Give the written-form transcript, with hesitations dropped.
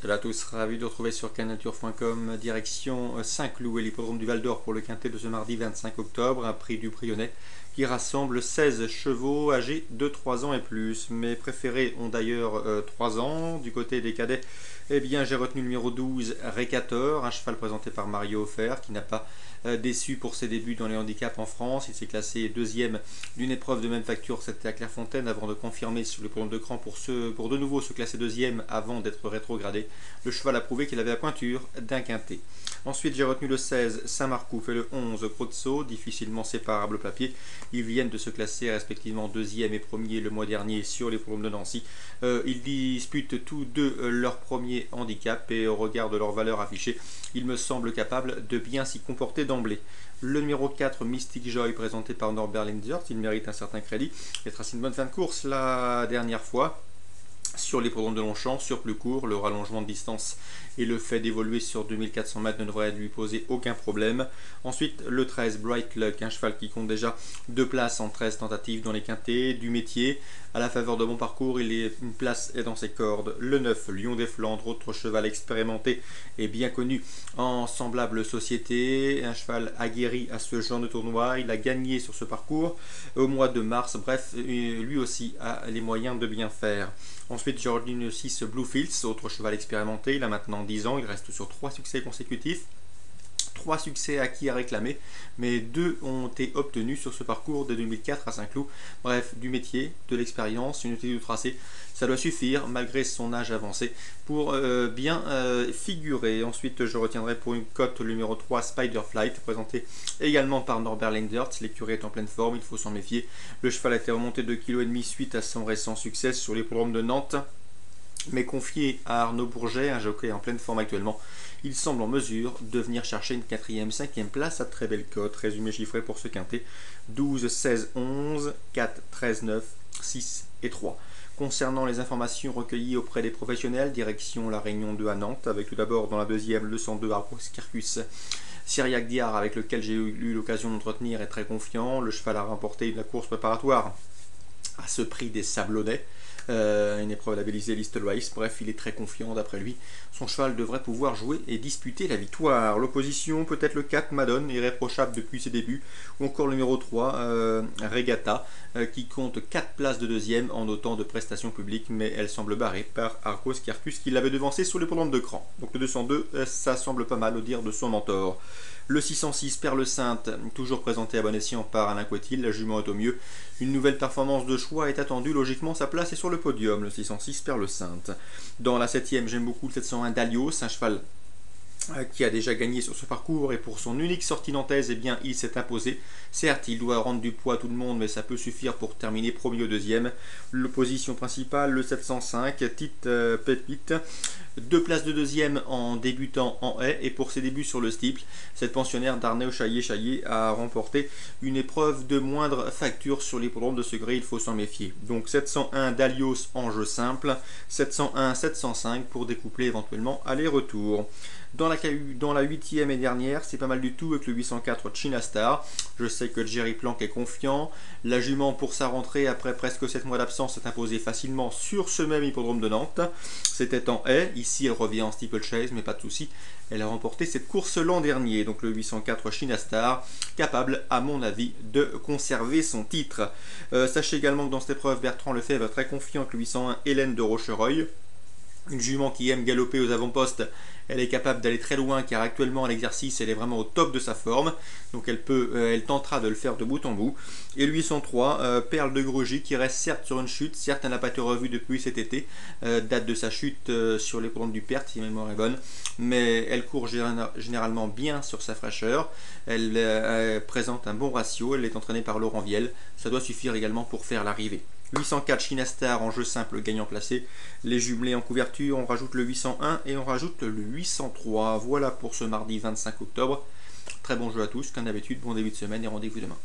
Salut à tous, ravi de vous retrouver sur canaltour.com, direction Saint-Cloud et l'hippodrome du Val d'Or pour le quintet de ce mardi 25 octobre, un prix du Brionnais qui rassemble 16 chevaux âgés de 3 ans et plus. Mes préférés ont d'ailleurs 3 ans. Du côté des cadets, eh bien j'ai retenu le numéro 12, Récator, un cheval présenté par Mario Offert qui n'a pas déçu pour ses débuts dans les handicaps en France. Il s'est classé deuxième d'une épreuve de même facture, c'était à Clairefontaine, avant de confirmer sur le podium de cran pour de nouveau se classer deuxième avant d'être rétrogradé. Le cheval a prouvé qu'il avait la pointure d'un quintet. Ensuite, j'ai retenu le 16, Saint-Marcouf, et le 11, Crozzo, difficilement séparables papier. Ils viennent de se classer respectivement deuxième et premier le mois dernier sur les podiums de Nancy. Ils disputent tous deux leur premier handicap et au regard de leur valeur affichée, ils me semblent capables de bien s'y comporter d'emblée. Le numéro 4, Mystic Joy, présenté par Norbert Lindert, il mérite un certain crédit. Il a tracé une bonne fin de course la dernière fois. Sur les programmes de Longchamp, sur plus court, le rallongement de distance et le fait d'évoluer sur 2400 mètres ne devrait lui poser aucun problème. Ensuite, le 13, Bright Luck, un cheval qui compte déjà 2 places en 13 tentatives dans les quintets, du métier. À la faveur de bon parcours, une place est dans ses cordes. Le 9, Lion des Flandres, autre cheval expérimenté et bien connu en semblable société. Un cheval aguerri à ce genre de tournoi. Il a gagné sur ce parcours au mois de mars. Bref, lui aussi a les moyens de bien faire. Ensuite, j'ai retenu 6, Bluefields, autre cheval expérimenté. Il a maintenant 10 ans. Il reste sur 3 succès consécutifs. 3 succès acquis à réclamer, mais 2 ont été obtenus sur ce parcours de 2004 à Saint-Cloud. Bref, du métier, de l'expérience, une utilité du tracé, ça doit suffire malgré son âge avancé pour bien figurer. Ensuite, je retiendrai pour une cote le numéro 3, Spider Flight, présenté également par Norbert Lindert. L'écurie est en pleine forme, il faut s'en méfier. Le cheval a été remonté de 2,5 kg suite à son récent succès sur l'hippodrome de Nantes, mais confié à Arnaud Bourget, un jockey en pleine forme actuellement. Il semble en mesure de venir chercher une 4e, 5e place à très belle cote. Résumé chiffré pour ce quintet: 12, 16, 11, 4, 13, 9, 6 et 3. Concernant les informations recueillies auprès des professionnels, direction la Réunion 2 à Nantes, avec tout d'abord dans la deuxième le 102 Arcos Circus. Cyriac Diard, avec lequel j'ai eu l'occasion d'entretenir, est très confiant. Le cheval a remporté la course préparatoire à ce prix des Sablonnais, une épreuve labellisée List Race. Bref, il est très confiant d'après lui. Son cheval devrait pouvoir jouer et disputer la victoire. L'opposition, peut-être le 4, Madone, irréprochable depuis ses débuts, ou encore le numéro 3, Regatta, qui compte 4 places de deuxième en autant de prestations publiques, mais elle semble barrée par Arcos Circus qui l'avait devancé sur les programmes de cran. Donc le 202, ça semble pas mal au dire de son mentor. Le 606, Perle Sainte, toujours présenté à bon escient par Alain Couetil, la jument est au mieux. Une nouvelle performance de choix est attendue, logiquement sa place est sur le podium, le 606, Perle Sainte. Dans la 7e, j'aime beaucoup le 701, Dalios, un cheval qui a déjà gagné sur ce parcours, et pour son unique sortie nantaise, eh bien, il s'est imposé. Certes, il doit rendre du poids à tout le monde, mais ça peut suffire pour terminer premier ou deuxième. L'opposition principale, le 705, Tite Pépite, 2 places de deuxième en débutant en haie, et pour ses débuts sur le steeple, cette pensionnaire d'Arnaud Chaillet a remporté une épreuve de moindre facture sur l'hippodrome de Segré, il faut s'en méfier. Donc 701 Dalios en jeu simple, 701 705 pour découpler éventuellement aller-retour. Dans la 8e et dernière, c'est pas mal du tout avec le 804 China Star. Je sais que Jerry Planck est confiant. La jument, pour sa rentrée après presque 7 mois d'absence, s'est imposée facilement sur ce même hippodrome de Nantes. C'était en haie. Ici, elle revient en steeplechase, mais pas de souci. Elle a remporté cette course l'an dernier. Donc le 804 China Star, capable, à mon avis, de conserver son titre. Sachez également que dans cette épreuve, Bertrand Lefebvre est très confiant avec le 801 Hélène de Rochereuil. Une jument qui aime galoper aux avant-postes, elle est capable d'aller très loin car actuellement à l'exercice elle est vraiment au top de sa forme, donc elle tentera de le faire de bout en bout. Et le 803, Perle de Grugy, qui reste certes sur une chute, certes elle n'a pas été revue depuis cet été, date de sa chute sur les programmes du Perth si ma mémoire est bonne, mais elle court généralement bien sur sa fraîcheur, elle présente un bon ratio, elle est entraînée par Laurent Viel, ça doit suffire également pour faire l'arrivée. 804 China Star en jeu simple gagnant placé. Les jumelés en couverture, on rajoute le 801 et on rajoute le 803. Voilà pour ce mardi 25 octobre. Très bon jeu à tous, comme d'habitude, bon début de semaine et rendez-vous demain.